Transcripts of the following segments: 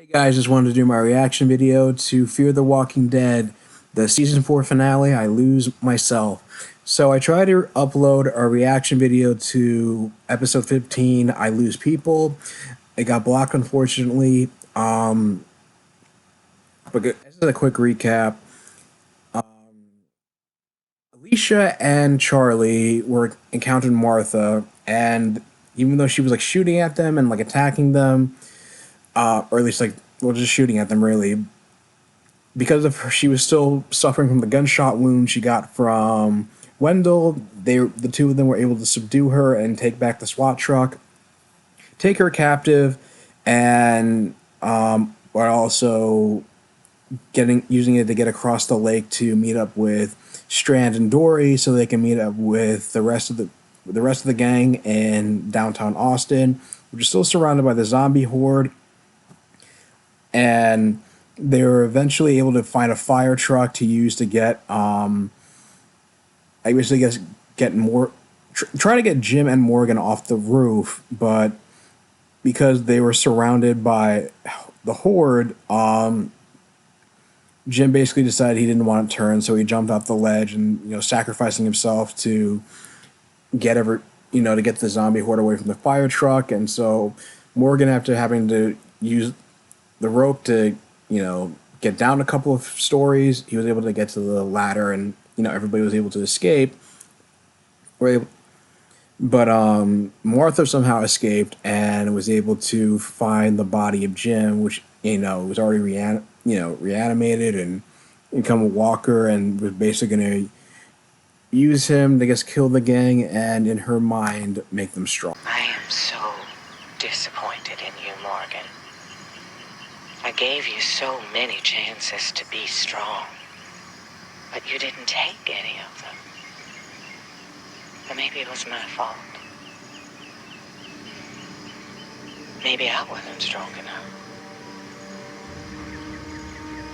Hey guys, just wanted to do my reaction video to Fear the Walking Dead, the season 4 finale, I Lose Myself. So I tried to upload a reaction video to episode 15, I Lose People. It got blocked, unfortunately. But this is a quick recap. Alicia and Charlie were encountering Martha, and even though she was like shooting at them and like attacking them, or at least like, well, just shooting at them really, because of her, she was still suffering from the gunshot wound she got from Wendell. The two of them were able to subdue her and take back the SWAT truck, take her captive, and were also using it to get across the lake to meet up with Strand and Dory, so they can meet up with the rest of the gang in downtown Austin, which is still surrounded by the zombie horde. And they were eventually able to find a fire truck to use to get, I guess, get more, try to get Jim and Morgan off the roof, but because they were surrounded by the horde, Jim basically decided he didn't want to turn, so he jumped off the ledge and, sacrificing himself to to get the zombie horde away from the fire truck. And so Morgan, after having to use the rope to, get down a couple of stories, he was able to get to the ladder, and everybody was able to escape. But Martha somehow escaped and was able to find the body of Jim, which was already reanimated and become a walker, and was basically going to use him to, I guess, kill the gang and, in her mind, make them strong. I am so disappointed in you, Morgan. I gave you so many chances to be strong, but you didn't take any of them. Or maybe it was my fault. Maybe I wasn't strong enough.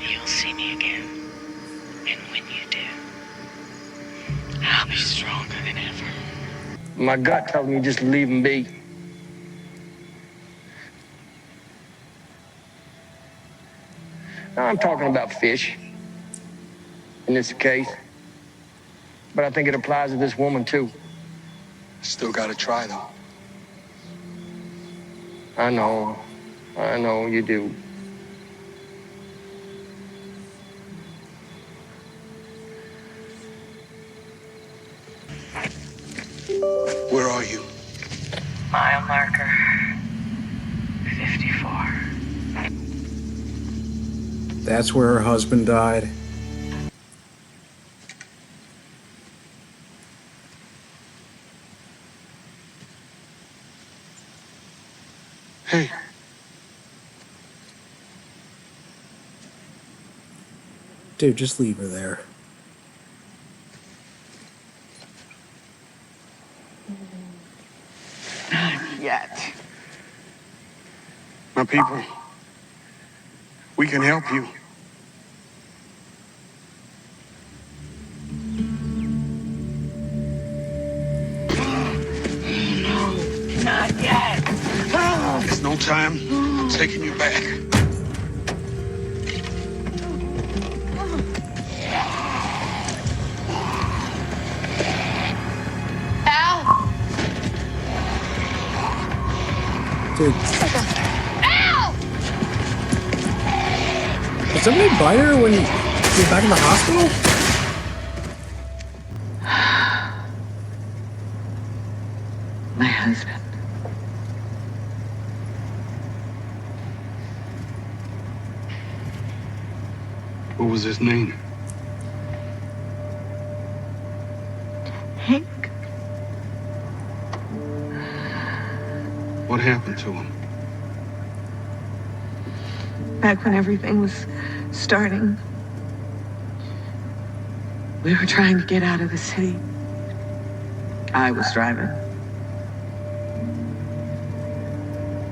You'll see me again, and when you do, I'll be stronger than ever. My gut tells me just leave him be. Now, I'm talking about fish in this case, but I think it applies to this woman too. Still gotta try, though. I know you do. Where are you? Mile marker 54. That's where her husband died. Hey. Dude, just leave her there. Not yet. My people, we can help you. No, not yet. There's no time. I'm taking you back. Al! Dude, Al! did somebody bite her when she was back in the hospital? My husband. What was his name? Hank. What happened to him? Back when everything was starting, we were trying to get out of the city. I was driving.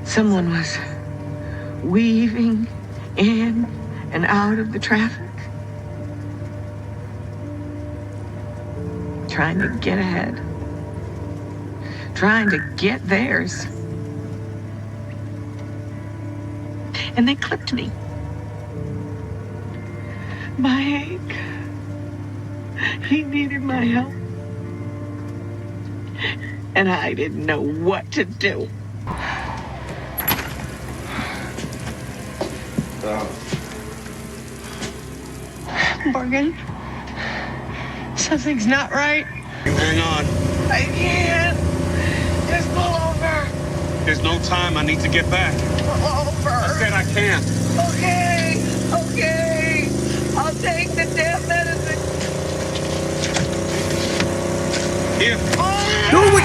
Someone was weaving in and out of the traffic, trying to get ahead, trying to get theirs. and they clipped me. My Hank, he needed my help, and I didn't know what to do. Morgan, something's not right. You hang on. I can't. Just pull over. There's no time. I need to get back. Pull over. I said I can't. Okay. I'll take the damn medicine. Here. No, wait.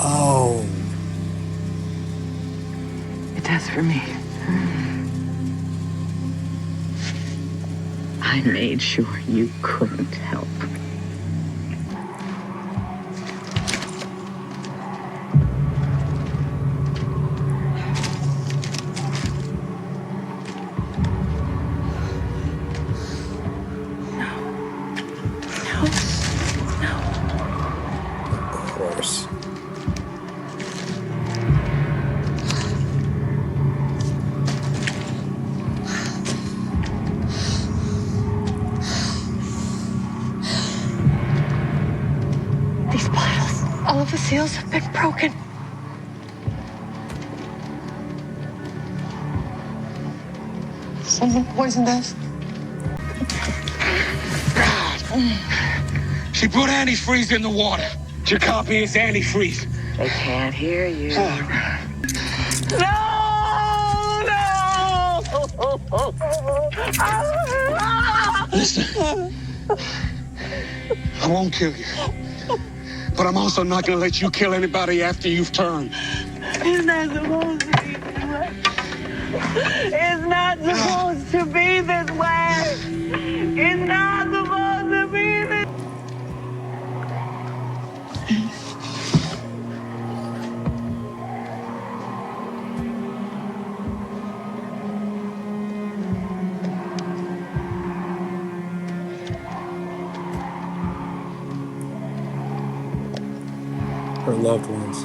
Oh. It does for me. I made sure you couldn't help. Of course. These bottles, all of the seals have been broken. Someone poisoned us. She put antifreeze in the water. Jacoby is antifreeze. They can't hear you. Listen, I won't kill you. But I'm also not going to let you kill anybody after you've turned. It's not supposed to be this way. It's not supposed to be this way. It's not supposed to be this. Her loved ones.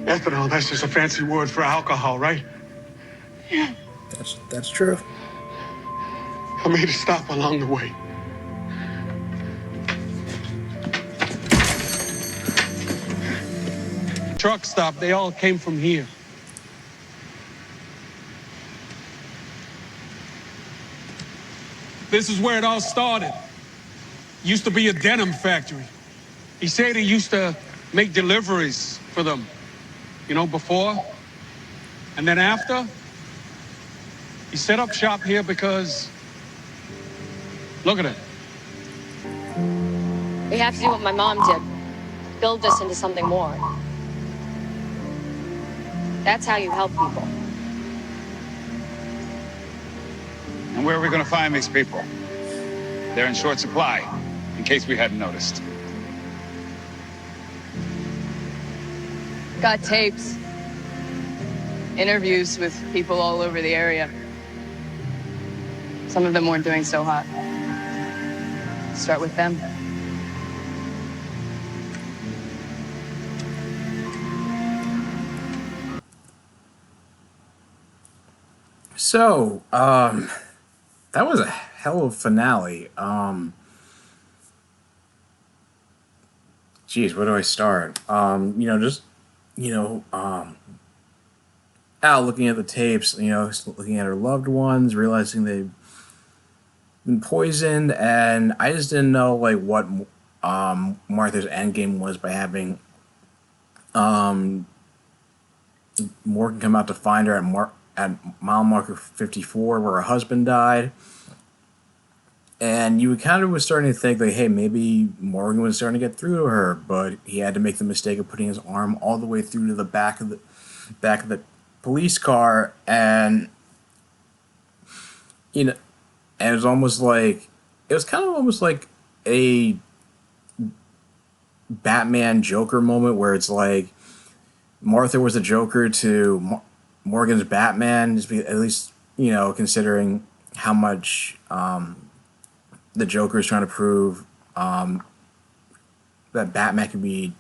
Ethanol, that's just a fancy word for alcohol, right? That's true. I made a stop along the way. Truck stop, they all came from here. This is where it all started. Used to be a denim factory. He said he used to make deliveries for them, you know, before. And then after, he set up shop here because, look at it. We have to do what my mom did. Build this into something more. That's how you help people. And where are we going to find these people? They're in short supply, in case we hadn't noticed. Got tapes. Interviews with people all over the area. Some of them weren't doing so hot. Start with them. So, that was a hell of a finale. Geez, where do I start? Al looking at the tapes, looking at her loved ones, realizing they've been poisoned, and I just didn't know like what Martha's endgame was by having Morgan come out to find her at mile marker 54 where her husband died. And you kind of was starting to think like, hey, maybe Morgan was starting to get through to her, but he had to make the mistake of putting his arm all the way through to the back of the police car, and and it was almost like a Batman Joker moment where it's like Martha was the Joker to Morgan's Batman, just at least considering how much the Joker is trying to prove that Batman can be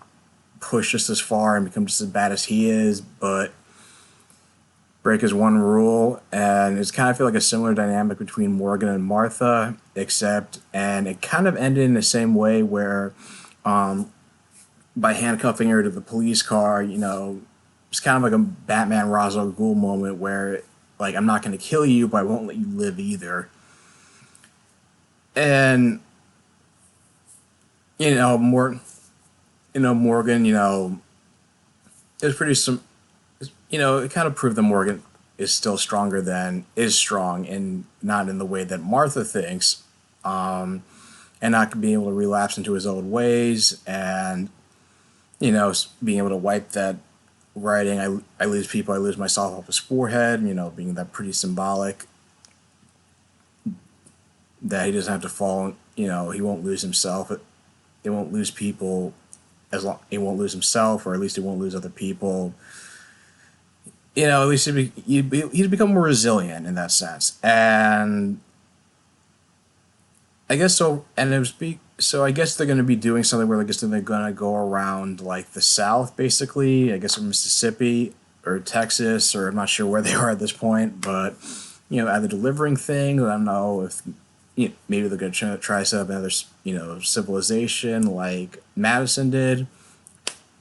pushed just as far and become just as bad as he is, but break his one rule. And it's kind of feel like a similar dynamic between Morgan and Martha, and it kind of ended in the same way where by handcuffing her to the police car, it's kind of like a Batman Ra's al Ghul moment where, like, I'm not going to kill you, but I won't let you live either. And Morgan, it was pretty it kind of proved that Morgan is still is strong, and not in the way that Martha thinks, and not being able to relapse into his old ways, and being able to wipe that writing, I lose people, I lose myself off his forehead, being that pretty symbolic that he doesn't have to fall, he won't lose himself. He won't lose people as long, he won't lose himself, or at least he won't lose other people. At least he's become more resilient in that sense. And I guess so, and I guess they're going to be doing something where I guess they're going to go around like the South, basically. I guess from Mississippi or Texas, or I'm not sure where they are at this point, but either delivering things. I don't know if maybe they're going to try to set up another civilization like Madison did.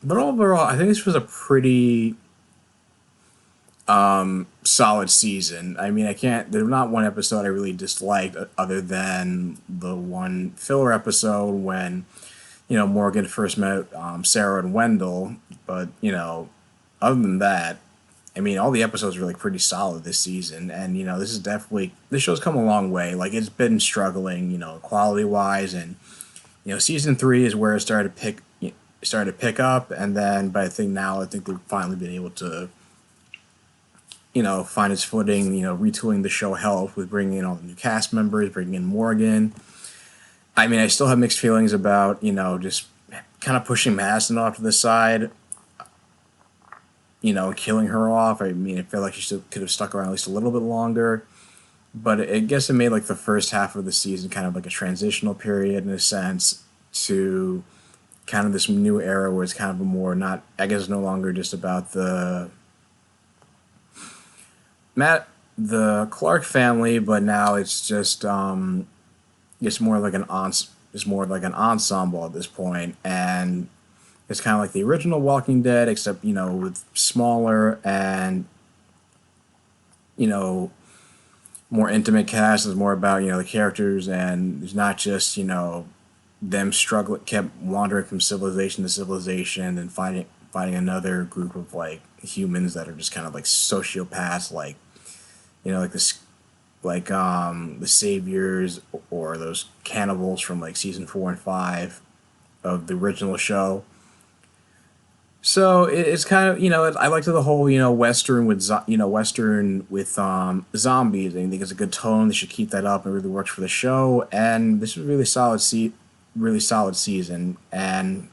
But overall, I think this was a pretty solid season. I mean, there's not one episode I really disliked other than the one filler episode when, Morgan first met Sarah and Wendell. But, other than that, I mean, all the episodes are really pretty solid this season. And, this show's come a long way. Like, it's been struggling, quality wise. And, season 3 is where it started to pick up. And then, but I think they've finally been able to, find its footing. Retooling the show helped with bringing in all the new cast members, bringing in Morgan. I mean, I still have mixed feelings about, just kind of pushing Madison off to the side, killing her off. I mean, I feel like she still could have stuck around at least a little bit longer. But I guess it made like the first half of the season kind of like a transitional period in a sense to kind of this new era where it's kind of a more not, I guess, no longer just about the Clark family, but now it's just it's more like an ensemble at this point, and it's kind of like the original Walking Dead, except with smaller and more intimate cast. It's more about the characters, and it's not just them struggling, kept wandering from civilization to civilization, and finding another group of like humans that are just kind of like sociopaths, like like this, like the saviors or those cannibals from like season 4 and 5 of the original show. So it's kind of I liked the whole Western with zombies. I think it's a good tone. They should keep that up. It really works for the show. And this was a really solid season. And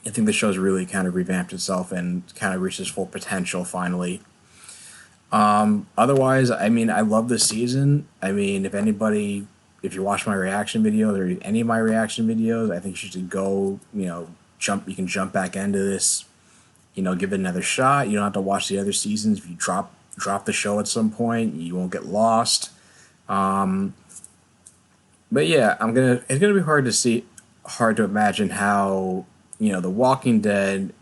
I think the show's really kind of revamped itself and kind of reached its full potential finally. Otherwise, I mean, I love this season. I mean, if you watch my reaction videos or any of my reaction videos, I think you should go, you can jump back into this, give it another shot. You don't have to watch the other seasons. If you drop the show at some point, you won't get lost. But yeah, it's gonna be hard to imagine how, The Walking Dead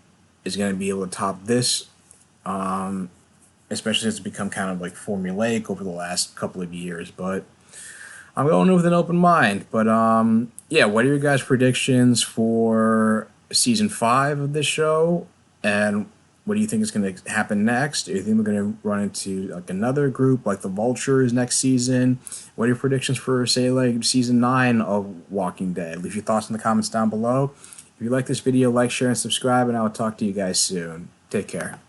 is gonna be able to top this, especially since it's become kind of like formulaic over the last couple of years. But I'm going in with an open mind. But yeah, what are your guys' predictions for season 5 of this show? And what do you think is going to happen next? Do you think we're going to run into like another group like the Vultures next season? What are your predictions for, say, like season 9 of Walking Dead? Leave your thoughts in the comments down below. If you like this video, like, share, and subscribe, and I will talk to you guys soon. Take care.